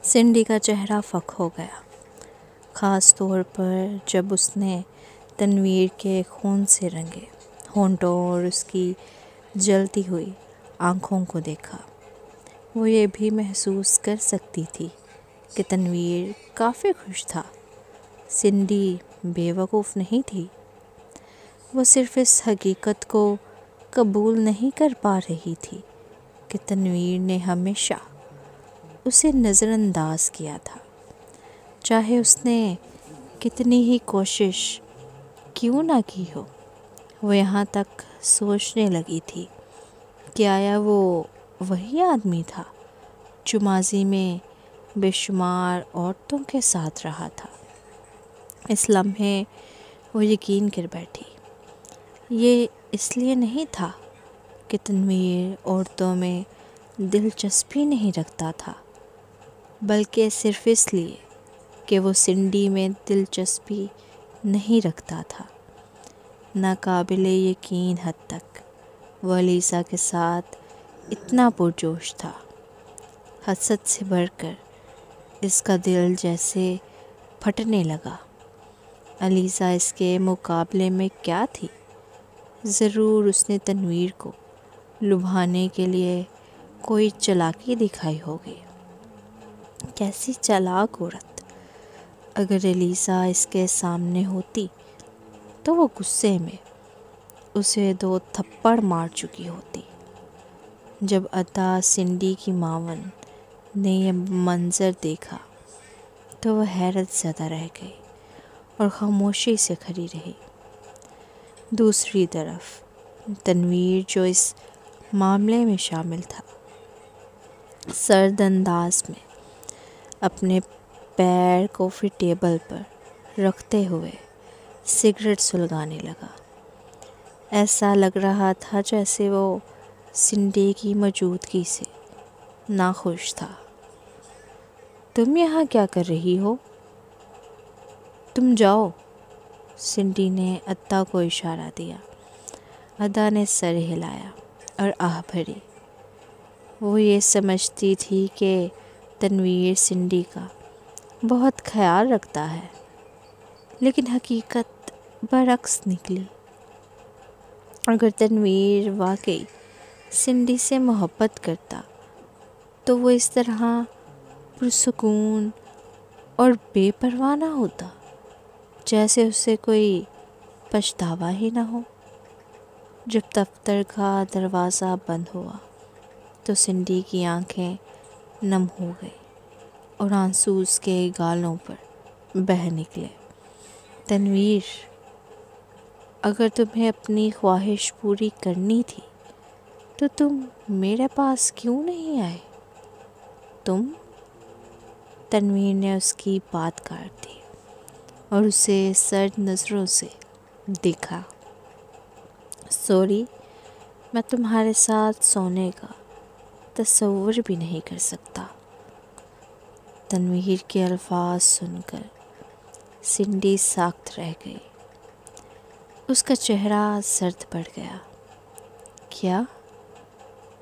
سنڈی کا چہرہ فک ہو گیا، خاص طور پر جب اس نے تنویر کے خون سے رنگے ہونٹوں اور اس کی جلتی ہوئی آنکھوں کو دیکھا۔ وہ یہ بھی محسوس کر سکتی تھی کہ تنویر کافی خوش تھا۔ سنڈی بے وقوف نہیں تھی، وہ صرف اس حقیقت کو قبول نہیں کر پا رہی تھی کہ تنویر نے ہمیشہ اسے نظر انداز کیا تھا، چاہے اس نے کتنی ہی کوشش کیوں نہ کی ہو۔ وہ یہاں تک سوچنے لگی تھی کہ آیا وہ وہی آدمی تھا جو ماضی میں بے شمار عورتوں کے ساتھ رہا تھا۔ اس لمحے وہ یقین کر بیٹھی، یہ اس لیے نہیں تھا کہ تنویر عورتوں میں دلچسپی نہیں رکھتا تھا، بلکہ صرف اس لیے کہ وہ سنڈی میں دلچسپی نہیں رکھتا تھا۔ ناقابل یقین حد تک وہ الیسا کے ساتھ اتنا پرجوش تھا، حسد سے بڑھ کر اس کا دل جیسے پھٹنے لگا۔ الیسا اس کے مقابلے میں کیا تھی؟ ضرور اس نے تنویر کو لبھانے کے لیے کوئی چالاکی دکھائی ہوگی۔ کیسی چالاک عورت! اگر الیسا اس کے سامنے ہوتی تو وہ غصے میں اسے 2 تھپڑ مار چکی ہوتی۔ جب عطا سنڈی کی معاون نے یہ منظر دیکھا تو وہ حیرت زدہ رہ گئی اور خاموشی سے کھڑی رہی۔ دوسری طرف تنویر جو اس معاملے میں شامل تھا، سرد انداز میں اپنے پیر کافی ٹیبل پر رکھتے ہوئے سگریٹ سلگانے لگا۔ ایسا لگ رہا تھا جیسے وہ سنڈی کی موجودگی سے ناخوش تھا۔ تم یہاں کیا کر رہی ہو؟ تم جاؤ، سنڈی نے عطا کو اشارہ دیا۔ عطا نے سر ہلایا اور آہ بھری۔ وہ یہ سمجھتی تھی کہ تنویر سنڈی کا بہت خیال رکھتا ہے، لیکن حقیقت برعکس نکلی۔ اگر تنویر واقعی سنڈی سے محبت کرتا تو وہ اس طرح پرسکون اور بے پرواہ نہ ہوتا، جیسے اسے کوئی پچھتاوا ہی نہ ہو۔ جب دفتر کا دروازہ بند ہوا تو سنڈی کی آنکھیں نم ہو گئی اور آنسو اس کے گالوں پر بہہ نکلے۔ تنویر، اگر تمہیں اپنی خواہش پوری کرنی تھی تو تم میرے پاس کیوں نہیں آئے؟ تنویر نے اس کی بات کاٹ دی اور اسے سرد نظروں سے دیکھا۔ سوری، میں تمہارے ساتھ سونے کا تصور بھی نہیں کر سکتا۔ تنویر کے الفاظ سن کر سنڈی ساکت رہ گئی۔ اس کا چہرہ سرد پڑ گیا۔ کیا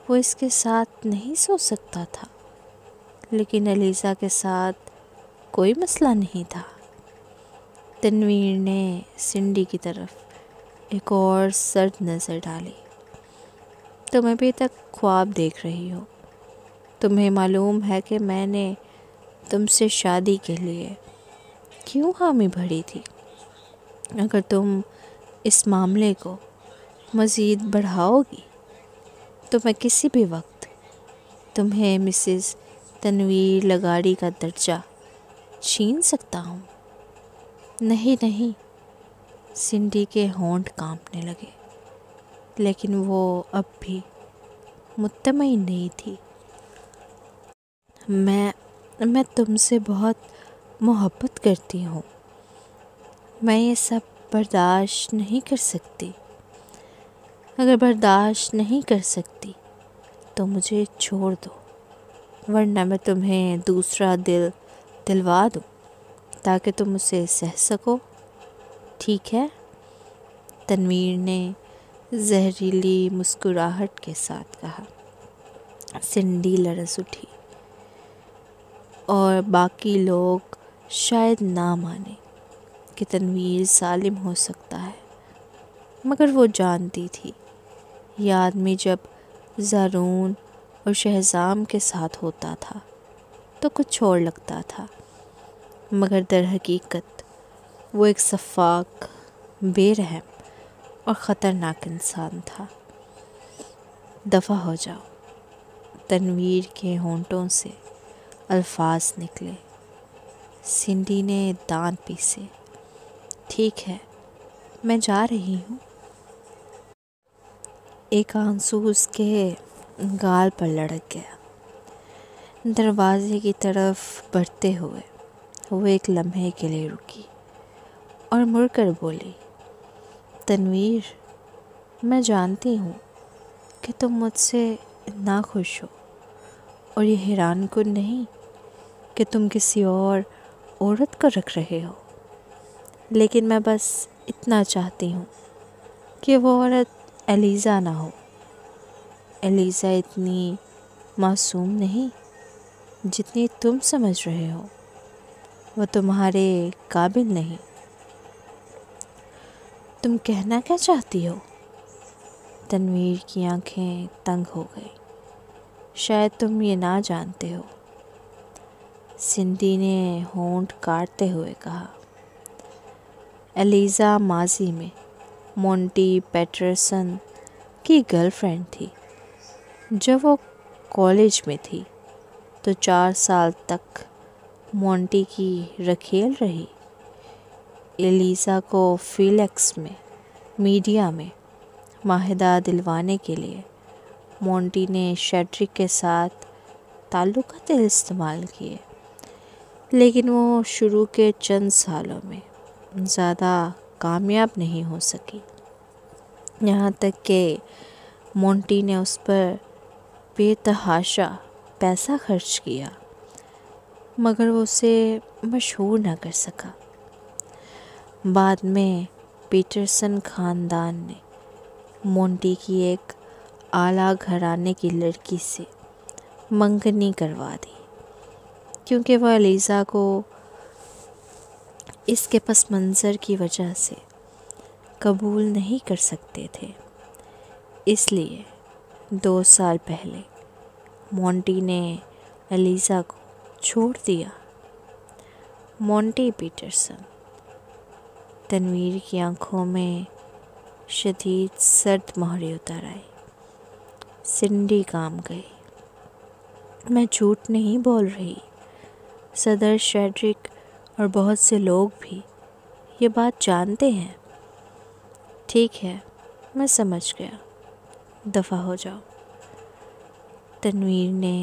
وہ اس کے ساتھ نہیں سو سکتا تھا؟ لیکن الیسا کے ساتھ کوئی مسئلہ نہیں تھا۔ تنویر نے سنڈی کی طرف ایک اور سرد نظر ڈالی۔ تم ابھی تک خواب دیکھ رہی ہو۔ تمہیں معلوم ہے کہ میں نے تم سے شادی کے لیے کیوں حامی بھری تھی؟ اگر تم اس معاملے کو مزید بڑھاؤ گی تو میں کسی بھی وقت تمہیں مسز تنویر لغاری کا درجہ چھین سکتا ہوں۔ نہیں، سنڈی کے ہونٹ کانپنے لگے، لیکن وہ اب بھی مطمئن نہیں تھی۔ میں تم سے بہت محبت کرتی ہوں۔ میں یہ سب برداشت نہیں کر سکتی۔ اگر برداشت نہیں کر سکتی تو مجھے چھوڑ دو، ورنہ میں تمہیں دوسرا دل دلوا دوں تاکہ تم اسے سہ سکو، ٹھیک ہے؟ تنویر نے زہریلی مسکراہٹ کے ساتھ کہا۔ سنڈی لرز اٹھی۔ اور باقی لوگ شاید نہ مانیں کہ تنویر ظالم ہو سکتا ہے، مگر وہ جانتی تھی یہ آدمی جب زارون اور شہزام کے ساتھ ہوتا تھا تو کچھ اور لگتا تھا، مگر در حقیقت وہ ایک شفاق، بے رحم اور خطرناک انسان تھا۔ دفع ہو جاؤ، تنویر کے ہونٹوں سے الفاظ نکلے۔ سنڈی نے دانت پیسے۔ ٹھیک ہے، میں جا رہی ہوں۔ ایک آنسو اس کے گال پر لڑک گیا۔ دروازے کی طرف بڑھتے ہوئے وہ ایک لمحے کے لیے رکی اور مڑ کر بولی، تنویر، میں جانتی ہوں کہ تم مجھ سے ناخوش ہو، اور یہ حیران کن نہیں کہ تم کسی اور عورت کو رکھ رہے ہو، لیکن میں بس اتنا چاہتی ہوں کہ وہ عورت ایلیزا نہ ہو۔ ایلیزا اتنی معصوم نہیں جتنی تم سمجھ رہے ہو، وہ تمہارے قابل نہیں۔ تم کہنا کیا چاہتی ہو؟ تنویر کی آنکھیں تنگ ہو گئی۔ شاید تم یہ نہ جانتے ہو، سنڈی نے ہونٹ کاٹتے ہوئے کہا۔ ایلیزا ماضی میں مونٹی پیٹرسن کی گرل فرینڈ تھی۔ جب وہ کالج میں تھی تو 4 سال تک مونٹی کی رکھیل رہی۔ ایلیزا کو فیلکس میں میڈیا میں معاہدہ دلوانے کے لیے مونٹی نے شیڈرک کے ساتھ تعلقات استعمال کیے، لیکن وہ شروع کے چند سالوں میں زیادہ کامیاب نہیں ہو سکی، یہاں تک کہ مونٹی نے اس پر بے تحاشا پیسہ خرچ کیا، مگر وہ اسے مشہور نہ کر سکا۔ بعد میں پیٹرسن خاندان نے مونٹی کی ایک اعلیٰ گھرانے کی لڑکی سے منگنی کروا دی، کیونکہ وہ ایلیزا کو اس کے پس منظر کی وجہ سے قبول نہیں کر سکتے تھے۔ اس لیے 2 سال پہلے مونٹی نے ایلیزا کو چھوڑ دیا۔ Monte Pietersen. تنویر کی آنکھوں میں شدید سرد مہریں اتر آئی۔ سنڈی کام گئی۔ میں جھوٹ نہیں بول رہی، صدر شیڈرک اور بہت سے لوگ بھی یہ بات جانتے ہیں۔ ٹھیک ہے، میں سمجھ گیا، دفع ہو جاؤ، تنویر نے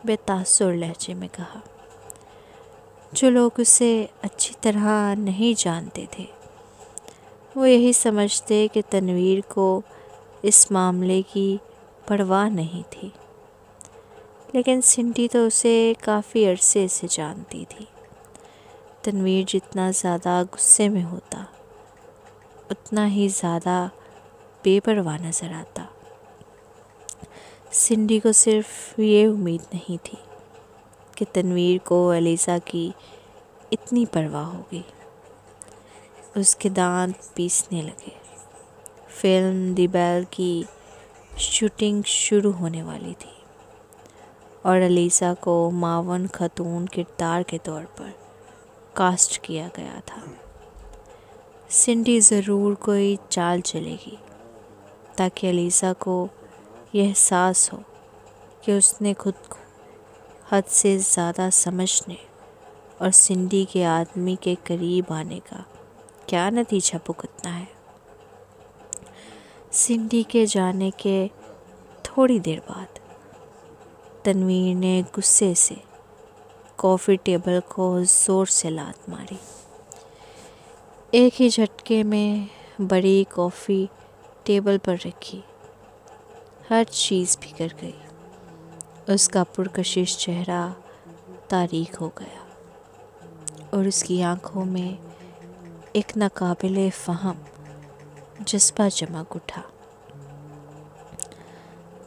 بے تاثر لہجے میں کہا۔ جو لوگ اسے اچھی طرح نہیں جانتے تھے وہ یہی سمجھتے کہ تنویر کو اس معاملے کی پرواہ نہیں تھی، لیکن سنڈی تو اسے کافی عرصے سے جانتی تھی۔ تنویر جتنا زیادہ غصے میں ہوتا اتنا ہی زیادہ بے پرواہ نظر آتا۔ سنڈی کو صرف یہ امید نہیں تھی کہ تنویر کو ایلیزا کی اتنی پرواہ ہوگی۔ اس کے دانت پیسنے لگے۔ فلم دی بیل کی شوٹنگ شروع ہونے والی تھی اور ایلیزا کو معاون خاتون کردار کے طور پر کاسٹ کیا گیا تھا۔ سنڈی ضرور کوئی چال چلے گی تاکہ ایلیزا کو یہ احساس ہو کہ اس نے خود کو حد سے زیادہ سمجھنے اور سنڈی کے آدمی کے قریب آنے کا کیا نتیجہ بھگتنا ہے۔ سنڈی کے جانے کے تھوڑی دیر بعد تنویر نے غصے سے کافی ٹیبل کو زور سے لات ماری۔ ایک ہی جھٹکے میں بڑی کافی ٹیبل پر رکھی ہر چیز بکھر گئی۔ اس کا پرکشش چہرہ تاریک ہو گیا اور اس کی آنکھوں میں ایک ناقابل فہم جذبہ چمک اٹھا۔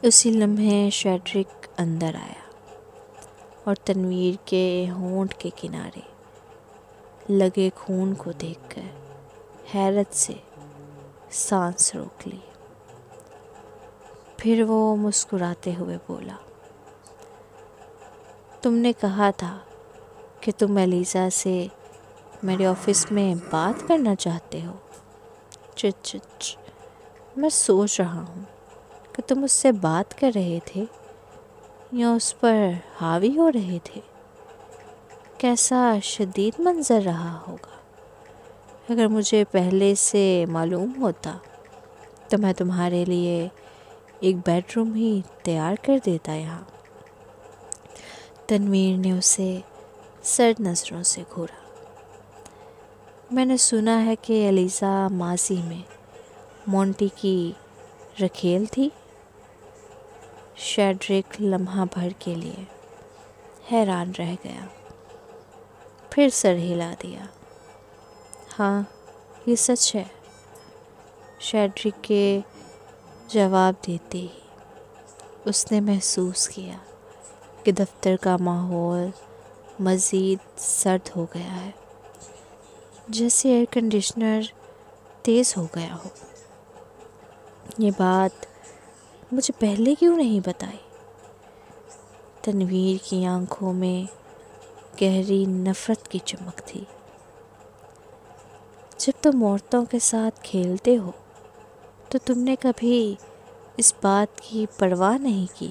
اسی لمحے شیڈرک اندر آیا اور تنویر کے ہونٹ کے کنارے لگے خون کو دیکھ کر حیرت سے سانس روک لی۔ پھر وہ مسکراتے ہوئے بولا، تم نے کہا تھا کہ تم ایلیزا سے میرے آفس میں بات کرنا چاہتے ہو۔ چچ، میں سوچ رہا ہوں کہ تم اس سے بات کر رہے تھے یا اس پر حاوی ہو رہے تھے۔ کیسا شدید منظر رہا ہوگا۔ اگر مجھے پہلے سے معلوم ہوتا تو میں تمہارے لیے ایک بیڈ روم ہی تیار کر دیتا یہاں۔ تنویر نے اسے سرد نظروں سے گھورا۔ میں نے سنا ہے کہ ایلیزا ماضی میں مونٹی کی رکھیل تھی۔ شیڈرک لمحہ بھر کے لیے حیران رہ گیا، پھر سر ہلا دیا۔ ہاں، یہ سچ ہے، شیڈرک کے جواب دیتے ہی اس نے محسوس کیا کہ دفتر کا ماحول مزید سرد ہو گیا ہے، جیسے ایئر کنڈیشنر تیز ہو گیا ہو۔ یہ بات مجھے پہلے کیوں نہیں بتائی؟ تنویر کی آنکھوں میں گہری نفرت کی چمک تھی۔ جب تم عورتوں کے ساتھ کھیلتے ہو تو تم نے کبھی اس بات کی پرواہ نہیں کی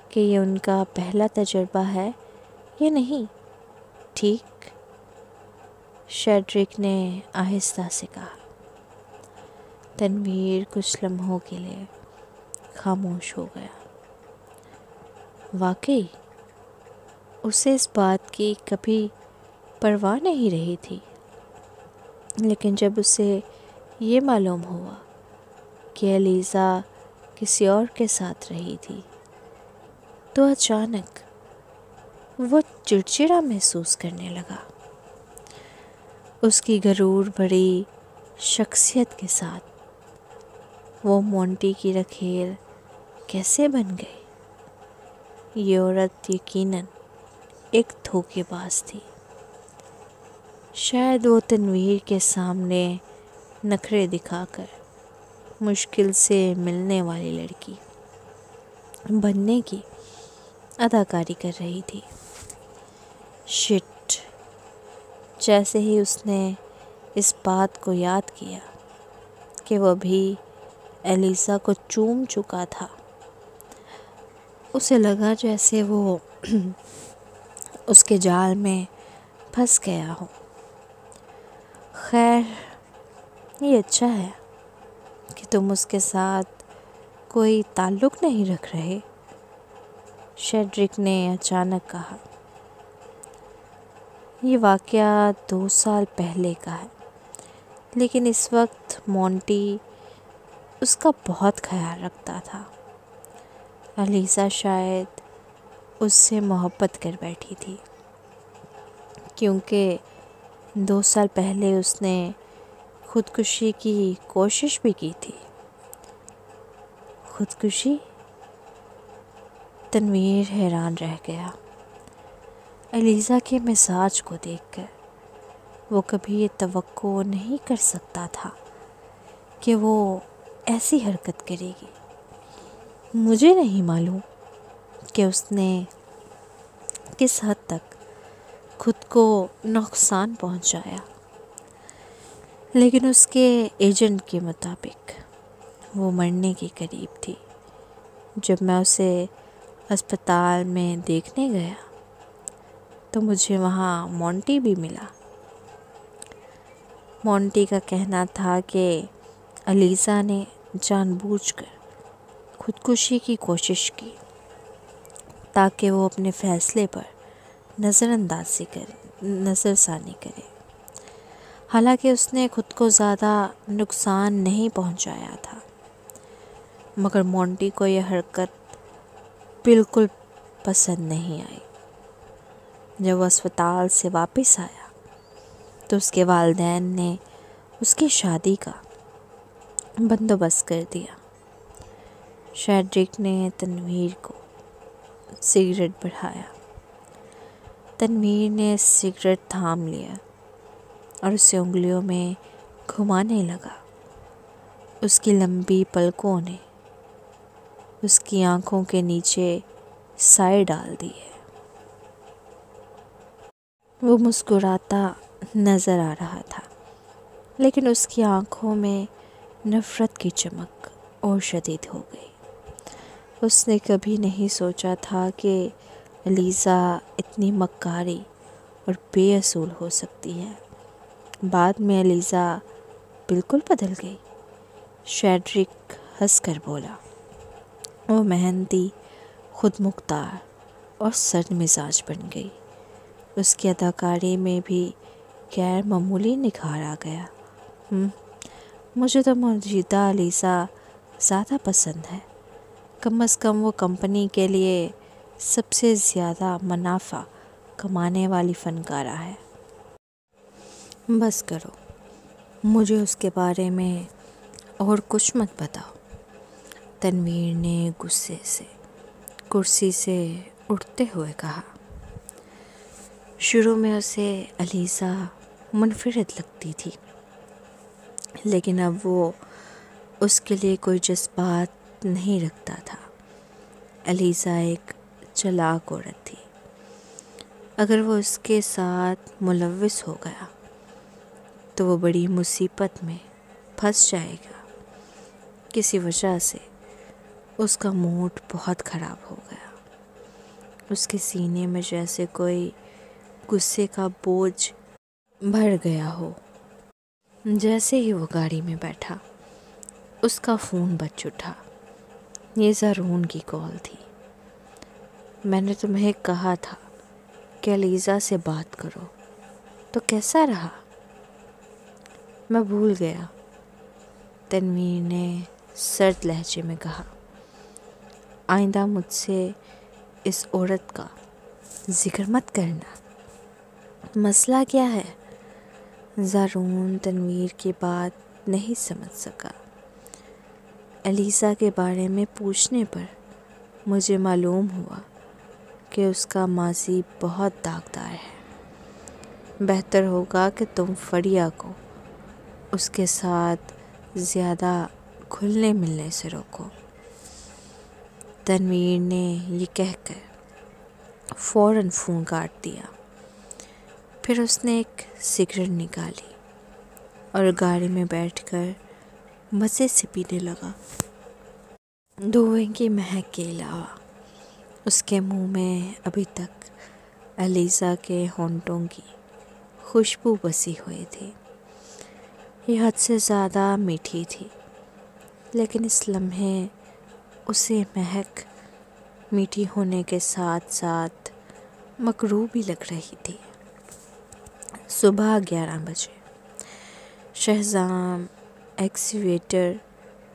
کہ یہ ان کا پہلا تجربہ ہے یا نہیں، ٹھیک؟ شیڈرک نے آہستہ سے کہا۔ تنویر کچھ لمحوں کے لیے خاموش ہو گیا۔ واقعی اسے اس بات کی کبھی پرواہ نہیں رہی تھی، لیکن جب اسے یہ معلوم ہوا کہ ایلیزا کسی اور کے ساتھ رہی تھی تو اچانک وہ چڑچڑا محسوس کرنے لگا۔ اس کی غرور بڑی شخصیت کے ساتھ وہ مونٹی کی رکھیل کیسے بن گئی؟ یہ عورت یقیناً ایک دھوکے باز تھی۔ شاید وہ تنویر کے سامنے نخرے دکھا کر مشکل سے ملنے والی لڑکی بننے کی اداکاری کر رہی تھی۔ شٹ! جیسے ہی اس نے اس بات کو یاد کیا کہ وہ بھی ایلیزا کو چوم چکا تھا، اسے لگا جیسے وہ اس کے جال میں پھنس گیا ہو۔ خیر، یہ اچھا ہے کہ تم اس کے ساتھ کوئی تعلق نہیں رکھ رہے، شیڈرک نے اچانک کہا۔ یہ واقعہ 2 سال پہلے کا ہے، لیکن اس وقت مونٹی اس کا بہت خیال رکھتا تھا۔ ایلیزا شاید اس سے محبت کر بیٹھی تھی، کیونکہ 2 سال پہلے اس نے خودکشی کی کوشش بھی کی تھی۔ خودکشی؟ تنویر حیران رہ گیا۔ ایلیزا کے مزاج کو دیکھ کر وہ کبھی یہ توقع نہیں کر سکتا تھا کہ وہ ایسی حرکت کرے گی۔ مجھے نہیں معلوم کہ اس نے کس حد تک خود کو نقصان پہنچایا، لیکن اس کے ایجنٹ کے مطابق وہ مرنے کے قریب تھی۔ جب میں اسے اسپتال میں دیکھنے گیا تو مجھے وہاں مونٹی بھی ملا۔ مونٹی کا کہنا تھا کہ ایلیزا نے جان بوجھ کر خودکشی کی کوشش کی تاکہ وہ اپنے فیصلے پر نظر ثانی کرے۔ حالانکہ اس نے خود کو زیادہ نقصان نہیں پہنچایا تھا، مگر مونٹی کو یہ حرکت بالکل پسند نہیں آئی۔ جب وہ اسپتال سے واپس آیا تو اس کے والدین نے اس کی شادی کا بندوبست کر دیا۔ شیڈرک نے تنویر کو سگریٹ بڑھایا تنویر نے سگریٹ تھام لیا اور اسے انگلیوں میں گھمانے لگا۔ اس کی لمبی پلکوں نے اس کی آنکھوں کے نیچے سائے ڈال دی ہے۔ وہ مسکراتا نظر آ رہا تھا، لیکن اس کی آنکھوں میں نفرت کی چمک اور شدید ہو گئی۔ اس نے کبھی نہیں سوچا تھا کہ علیزہ اتنی مکاری اور بے اصول ہو سکتی ہے۔ بعد میں علیزہ بالکل بدل گئی۔ شیڈرک ہنس کر بولا، وہ محنتی، خود مختار اور سرد مزاج بن گئی۔ اس کی اداکاری میں بھی غیر معمولی نکھار آ گیا۔ مجھے تو موجودہ علیزہ زیادہ پسند ہے۔ کم از کم وہ کمپنی کے لیے سب سے زیادہ منافع کمانے والی فنکارہ ہے۔ بس کرو، مجھے اس کے بارے میں اور کچھ مت بتاؤ۔ تنویر نے غصے سے کرسی سے اٹھتے ہوئے کہا۔ شروع میں اسے علیزہ منفرد لگتی تھی، لیکن اب وہ اس کے لیے کوئی جذبات نہیں رکھتا تھا۔ علیزہ ایک چالاک عورت تھی۔ اگر وہ اس کے ساتھ ملوث ہو گیا تو وہ بڑی مصیبت میں پھنس جائے گا۔ کسی وجہ سے اس کا موڈ بہت خراب ہو گیا۔ اس کے سینے میں جیسے کوئی غصے کا بوجھ بھر گیا ہو۔ جیسے ہی وہ گاڑی میں بیٹھا، اس کا فون بج اٹھا۔ یہ زارون کی کال تھی۔ میں نے تمہیں کہا تھا کہ علیزہ سے بات کرو، تو کیسا رہا؟ میں بھول گیا، تنویر نے سرد لہجے میں کہا۔ آئندہ مجھ سے اس عورت کا ذکر مت کرنا۔ مسئلہ کیا ہے؟ زارون تنویر کی بات نہیں سمجھ سکا۔ علیزہ کے بارے میں پوچھنے پر مجھے معلوم ہوا کہ اس کا ماضی بہت داغدار ہے۔ بہتر ہوگا کہ تم فریہ کو اس کے ساتھ زیادہ گھلنے ملنے سے روکو۔ تنویر نے یہ کہہ کر فوراً فون کاٹ دیا۔ پھر اس نے ایک سگریٹ نکالی اور گاڑی میں بیٹھ کر مزے سے پینے لگا۔ دھوئیں کی مہک کے علاوہ اس کے منہ میں ابھی تک علیزہ کے ہونٹوں کی خوشبو بسی ہوئی تھی۔ یہ حد سے زیادہ میٹھی تھی، لیکن اس لمحے اسے مہک میٹھی ہونے کے ساتھ ساتھ مکروہ بھی لگ رہی تھی۔ صبح 11 بجے شہزام ایکسکیویٹر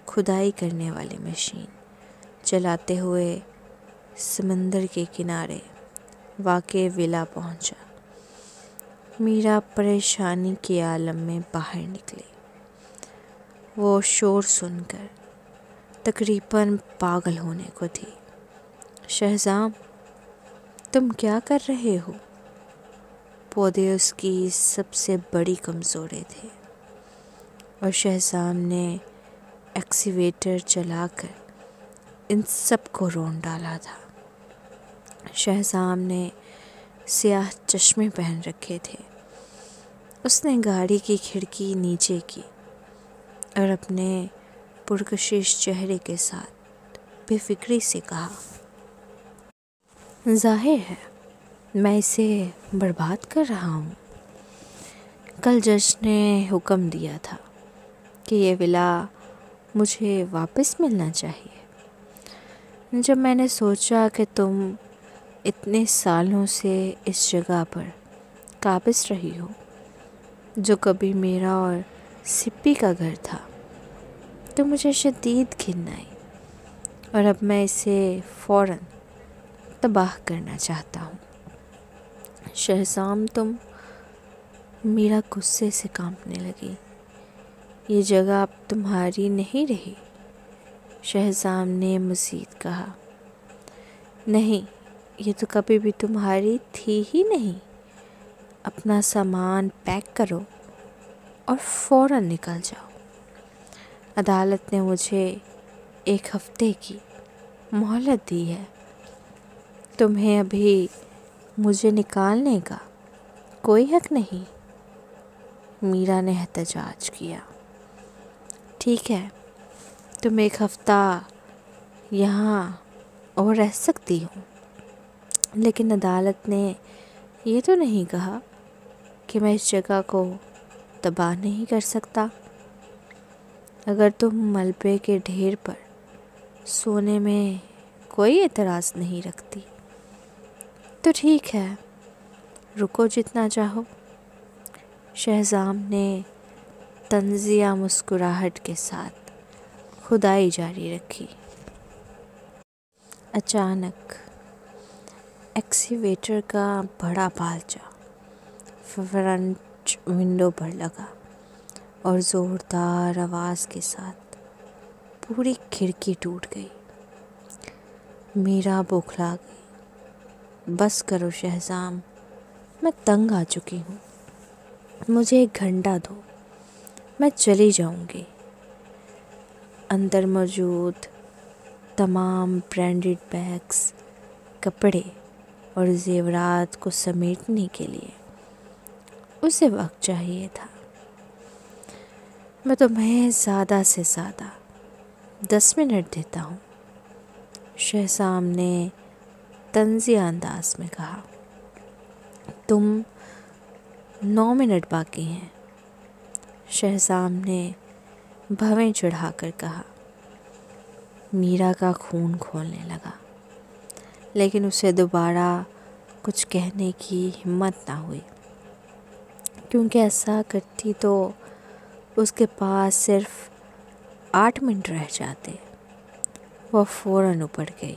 کھدائی کرنے والی مشین چلاتے ہوئے سمندر کے کنارے واقع ولا پہنچا۔ میرا پریشانی کے عالم میں باہر نکلی۔ وہ شور سن کر تقریباً پاگل ہونے کو تھی۔ شہزام، تم کیا کر رہے ہو؟ پودے اس کی سب سے بڑی کمزوری تھے، اور شہزام نے ایکسکیویٹر چلا کر ان سب کو رون ڈالا تھا۔ شہزام نے سیاہ چشمے پہن رکھے تھے۔ اس نے گاڑی کی کھڑکی نیچے کی اور اپنے پرکشش چہرے کے ساتھ بے فکری سے کہا، ظاہر ہے میں اسے برباد کر رہا ہوں۔ کل جج نے حکم دیا تھا کہ یہ ولا مجھے واپس ملنا چاہیے۔ جب میں نے سوچا کہ تم اتنے سالوں سے اس جگہ پر قابض رہی ہو جو کبھی میرا اور سپی کا گھر تھا، تو مجھے شدید گھن آئی، اور اب میں اسے فوراً تباہ کرنا چاہتا ہوں۔ شہزام، تم میرا غصے سے کانپنے لگی۔ یہ جگہ اب تمہاری نہیں رہی۔ شہزام نے مزید کہا، نہیں، یہ تو کبھی بھی تمہاری تھی ہی نہیں۔ اپنا سامان پیک کرو اور فوراً نکل جاؤ۔ عدالت نے مجھے 1 ہفتے کی مہلت دی ہے۔ تمہیں ابھی مجھے نکالنے کا کوئی حق نہیں۔ میرا نے احتجاج کیا۔ ٹھیک ہے، تم 1 ہفتہ یہاں اور رہ سکتی ہو، لیکن عدالت نے یہ تو نہیں کہا کہ میں اس جگہ کو تباہ نہیں کر سکتا۔ اگر تم ملبے کے ڈھیر پر سونے میں کوئی اعتراض نہیں رکھتی تو ٹھیک ہے، رکو جتنا چاہو۔ شہزام نے طنزیہ مسکراہٹ کے ساتھ کھدائی جاری رکھی۔ اچانک ایکسیویٹر کا بڑا بالچا فرنٹ ونڈو پر لگا اور زوردار آواز کے ساتھ پوری کھڑکی ٹوٹ گئی۔ میرا بوکھلا گئی۔ بس کرو شہزام، میں تنگ آ چکی ہوں۔ مجھے 1 گھنٹہ دو، میں چلی جاؤں گی۔ اندر موجود تمام برانڈڈ بیگز، کپڑے اور زیورات کو سمیٹنے کے لیے اسے وقت چاہیے تھا۔ میں تمہیں زیادہ سے زیادہ 10 منٹ دیتا ہوں، شہزام نے طنزیہ انداز میں کہا۔ تم 9 منٹ باقی ہیں، شہزام نے بھویں چڑھا کر کہا۔ میرا کا خون کھولنے لگا، لیکن اسے دوبارہ کچھ کہنے کی ہمت نہ ہوئی، کیونکہ ایسا کرتی تو اس کے پاس صرف 8 منٹ رہ جاتے۔ وہ فوراً اپڑ گئی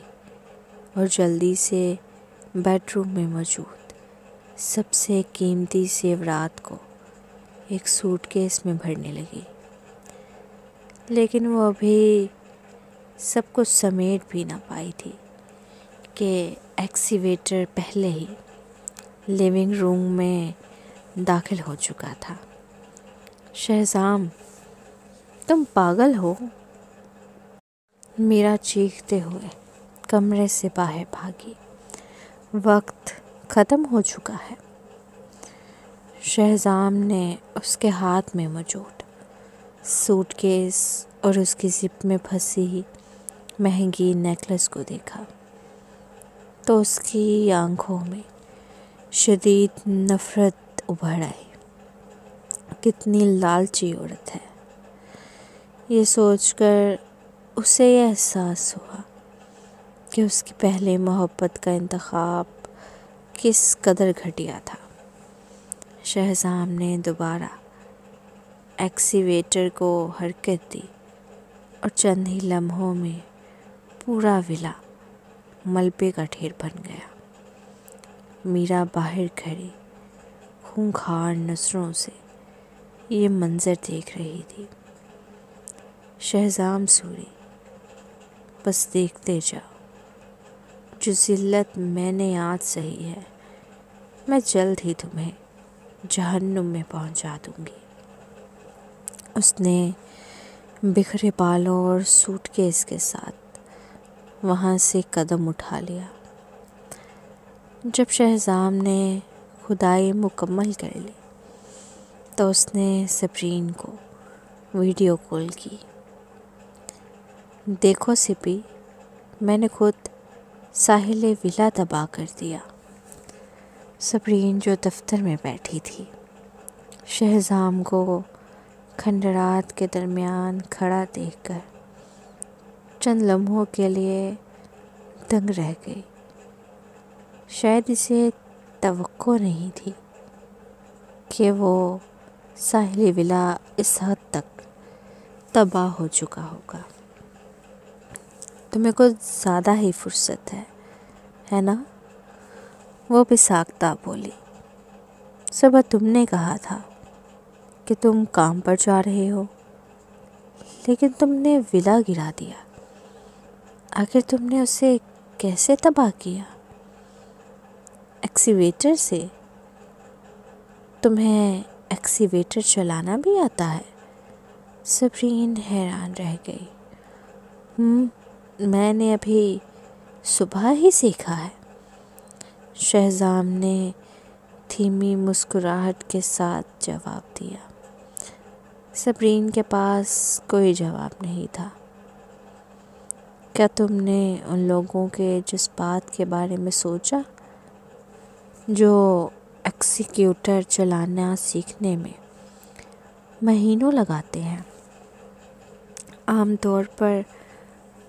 اور جلدی سے بیڈ روم میں موجود سب سے قیمتی زیورات کو ایک سوٹ کیس میں بھرنے لگی، لیکن وہ ابھی سب کچھ سمیٹ بھی نہ پائی تھی کہ ایکسیویٹر پہلے ہی لیونگ روم میں داخل ہو چکا تھا۔ شہزام، تم پاگل ہو؟ میرا چیختے ہوئے کمرے سے باہر بھاگی۔ وقت ختم ہو چکا ہے۔ شہزام نے اس کے ہاتھ میں موجود سوٹ کیس اور اس کی زپ میں پھنسی مہنگی نیکلس کو دیکھا تو اس کی آنکھوں میں شدید نفرت ابھر آئی۔ کتنی لالچی عورت ہے! یہ سوچ کر اسے یہ احساس ہوا کہ اس کی پہلی محبت کا انتخاب کس قدر گھٹیا تھا۔ شہزام نے دوبارہ ایکسیویٹر کو حرکت دی اور چند ہی لمحوں میں پورا ولا ملبے کا ڈھیر بن گیا۔ میرا باہر کھڑی خونخوار نظروں سے یہ منظر دیکھ رہی تھی۔ شہزام سوری، بس دیکھتے جاؤ، جو ذلت میں نے آج سہی ہے میں جلد ہی تمہیں جہنم میں پہنچا دوں گی۔ اس نے بکھرے بالوں اور سوٹ کیس کے ساتھ وہاں سے قدم اٹھا لیا۔ جب شہزام نے کھدائی مکمل کر لی تو اس نے صبرین کو ویڈیو کال کی۔ دیکھو سپی، میں نے خود ساحل ولا تباہ کر دیا۔ صبرین جو دفتر میں بیٹھی تھی، شہزام کو کھنڈرات کے درمیان کھڑا دیکھ کر چند لمحوں کے لیے دنگ رہ گئی۔ شاید اسے توقع نہیں تھی کہ وہ ساحل ولا اس حد تک تباہ ہو چکا ہوگا۔ تمہیں کچھ زیادہ ہی فرصت ہے نا؟ وہ بھی ساختہ بولی۔ صبح تم نے کہا تھا کہ تم کام پر جا رہے ہو، لیکن تم نے ولا گرا دیا۔ آخر تم نے اسے کیسے تباہ کیا؟ ایکسیویٹر سے؟ تمہیں ایکسیویٹر چلانا بھی آتا ہے؟ صبرین حیران رہ گئی۔ میں نے ابھی صبح ہی سیکھا ہے، شہزام نے دھیمی مسکراہٹ کے ساتھ جواب دیا۔ صبرین کے پاس کوئی جواب نہیں تھا۔ کیا تم نے ان لوگوں کے جذبات کے بارے میں سوچا جو ایکسیکیوٹر چلانا سیکھنے میں مہینوں لگاتے ہیں؟ عام طور پر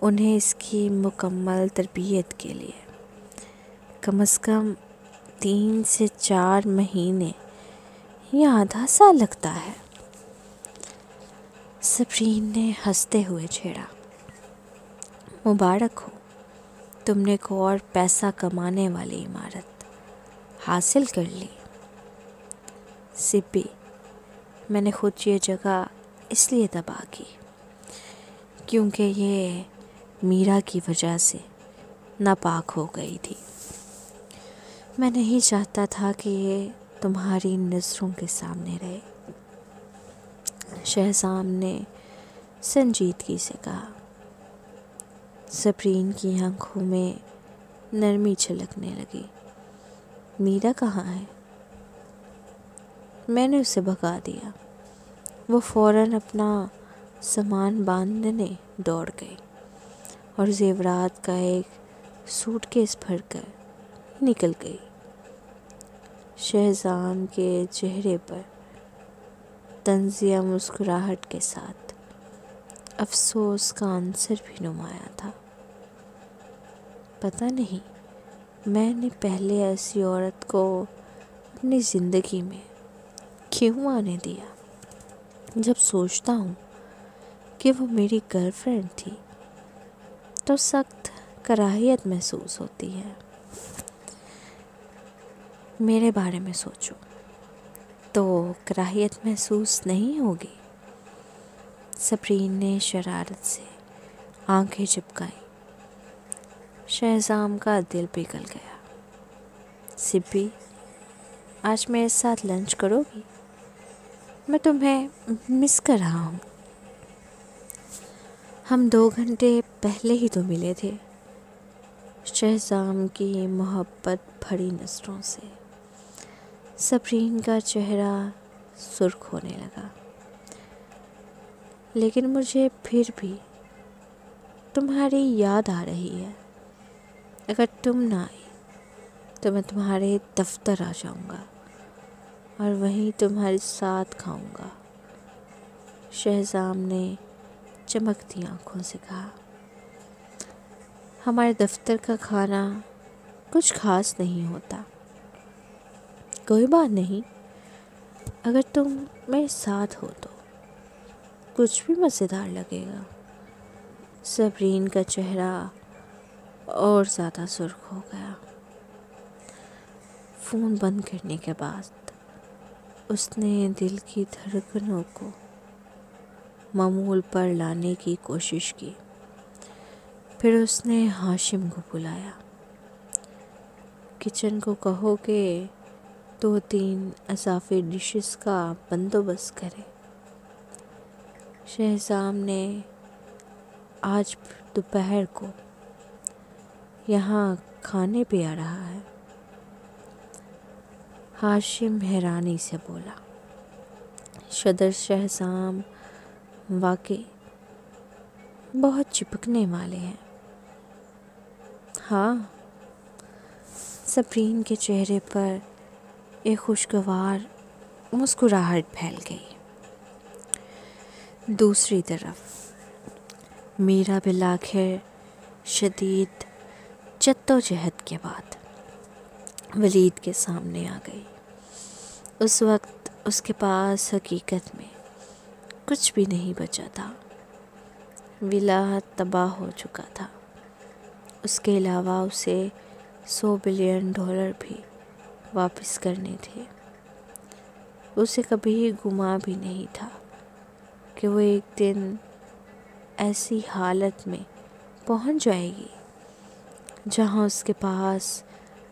انہیں اس کی مکمل تربیت کے لیے کم از کم 3 سے 4 مہینے یا آدھا سال لگتا ہے۔ صبرین نے ہنستے ہوئے چھیڑا۔ مبارک ہو، تم نے ایک اور پیسہ کمانے والی عمارت حاصل کر لی۔ سپی، میں نے خود یہ جگہ اس لیے تباہ کی کیونکہ یہ میرا کی وجہ سے ناپاک ہو گئی تھی۔ میں نہیں چاہتا تھا کہ یہ تمہاری نظروں کے سامنے رہے۔ شہزام نے سنجیدگی سے کہا۔ صبرین کی آنکھوں میں نرمی چھلکنے لگی۔ میرا کہاں ہے؟ میں نے اسے بھگا دیا۔ وہ فوراً اپنا سامان باندھنے دوڑ گئی اور زیورات کا ایک سوٹ کیس بھر کر نکل گئی۔ شہزام کے چہرے پر طنزیہ مسکراہٹ کے ساتھ افسوس کا عنصر بھی نمایاں تھا۔ پتہ نہیں میں نے پہلے ایسی عورت کو اپنی زندگی میں کیوں آنے دیا۔ جب سوچتا ہوں کہ وہ میری گرل فرینڈ تھی تو سخت کراہیت محسوس ہوتی ہے۔ میرے بارے میں سوچو تو کراہیت محسوس نہیں ہوگی۔ صبرین نے شرارت سے آنکھیں چپکائیں۔ شہزام کا دل پگھل گیا۔ سپی، آج میرے ساتھ لنچ کرو گی؟ میں تمہیں مس کر رہا ہوں۔ ہم 2 گھنٹے پہلے ہی تو ملے تھے۔ شہزام کی محبت بھری نظروں سے صبرین کا چہرہ سرخ ہونے لگا۔ لیکن مجھے پھر بھی تمہاری یاد آ رہی ہے۔ اگر تم نہ آئی تو میں تمہارے دفتر آ جاؤں گا اور وہیں تمہارے ساتھ کھاؤں گا۔ شہزام نے چمکتی آنکھوں سے کہا۔ ہمارے دفتر کا کھانا کچھ خاص نہیں ہوتا۔ کوئی بات نہیں، اگر تم میرے ساتھ ہو تو کچھ بھی مزیدار لگے گا۔ صبرین کا چہرہ اور زیادہ سرخ ہو گیا۔ فون بند کرنے کے بعد اس نے دل کی دھڑکنوں کو معمول پر لانے کی کوشش کی۔ پھر اس نے ہاشم کو بلایا۔ کچن کو کہو کہ 2-3 اضافی ڈشز کا بندوبست کرے۔ شہزام نے آج دوپہر کو یہاں کھانے پہ آ رہا ہے۔ ہاشم حیرانی سے بولا۔ صدر شہزام واقعی بہت چپکنے والے ہیں۔ ہاں، صبرین کے چہرے پر ایک خوشگوار مسکراہٹ پھیل گئی۔ دوسری طرف میرا بالآخر شدید جدوجہد کے بعد ولید کے سامنے آ گئی۔ اس وقت اس کے پاس حقیقت میں کچھ بھی نہیں بچا تھا۔ ولایت تباہ ہو چکا تھا۔ اس کے علاوہ اسے $100 بلین بھی واپس کرنے تھے۔ اسے کبھی گما بھی نہیں تھا کہ وہ ایک دن ایسی حالت میں پہنچ جائے گی جہاں اس کے پاس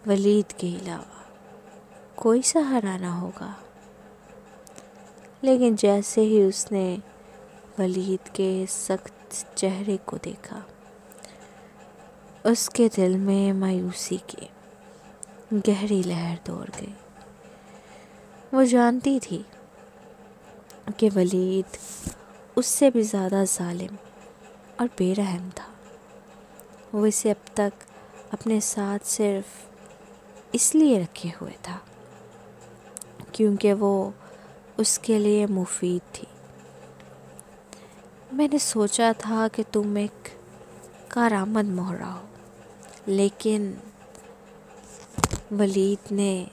ولید کے علاوہ کوئی سہارا نہ ہوگا۔ لیکن جیسے ہی اس نے ولید کے سخت چہرے کو دیکھا، اس کے دل میں مایوسی کی گہری لہر دوڑ گئی۔ وہ جانتی تھی کہ ولید اس سے بھی زیادہ ظالم اور بے رحم تھا۔ وہ اسے اب تک اپنے ساتھ صرف اس لیے رکھے ہوئے تھا کیونکہ وہ اس کے لیے مفید تھی۔ میں نے سوچا تھا کہ تم ایک کارآمد مہرہ ہو، لیکن ولید نے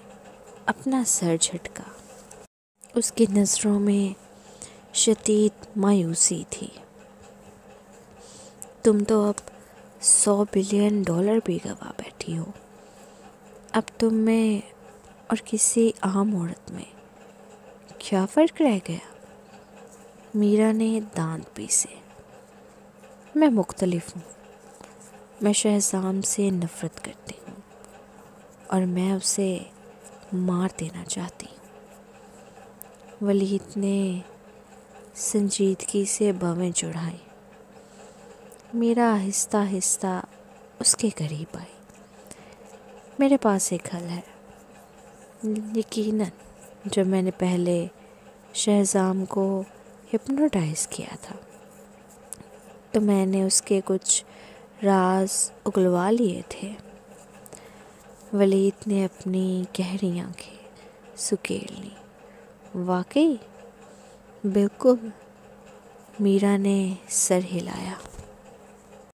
اپنا سر جھٹکا۔ اس کی نظروں میں شدید مایوسی تھی۔ تم تو اب $100 بلین بھی گوا بیٹھی ہو۔ اب تم میں اور کسی عام عورت میں کیا فرق رہ گیا؟ میرا نے دانت پیسے۔ میں مختلف ہوں۔ میں شہزام سے نفرت کرتی ہوں اور میں اسے مار دینا چاہتی ہوں۔ ولید نے سنجیدگی سے بھویں چڑھائیں۔ میرا آہستہ آہستہ اس کے قریب آئی۔ میرے پاس ایک حل ہے۔ یقیناً جب میں نے پہلے شہزام کو ہپنوٹائز کیا تھا تو میں نے اس کے کچھ راز اگلوا لیے تھے۔ ولید نے اپنی گہری آنکھیں سکیڑ لیں۔ واقعی؟ بالکل، میرا نے سر ہلایا۔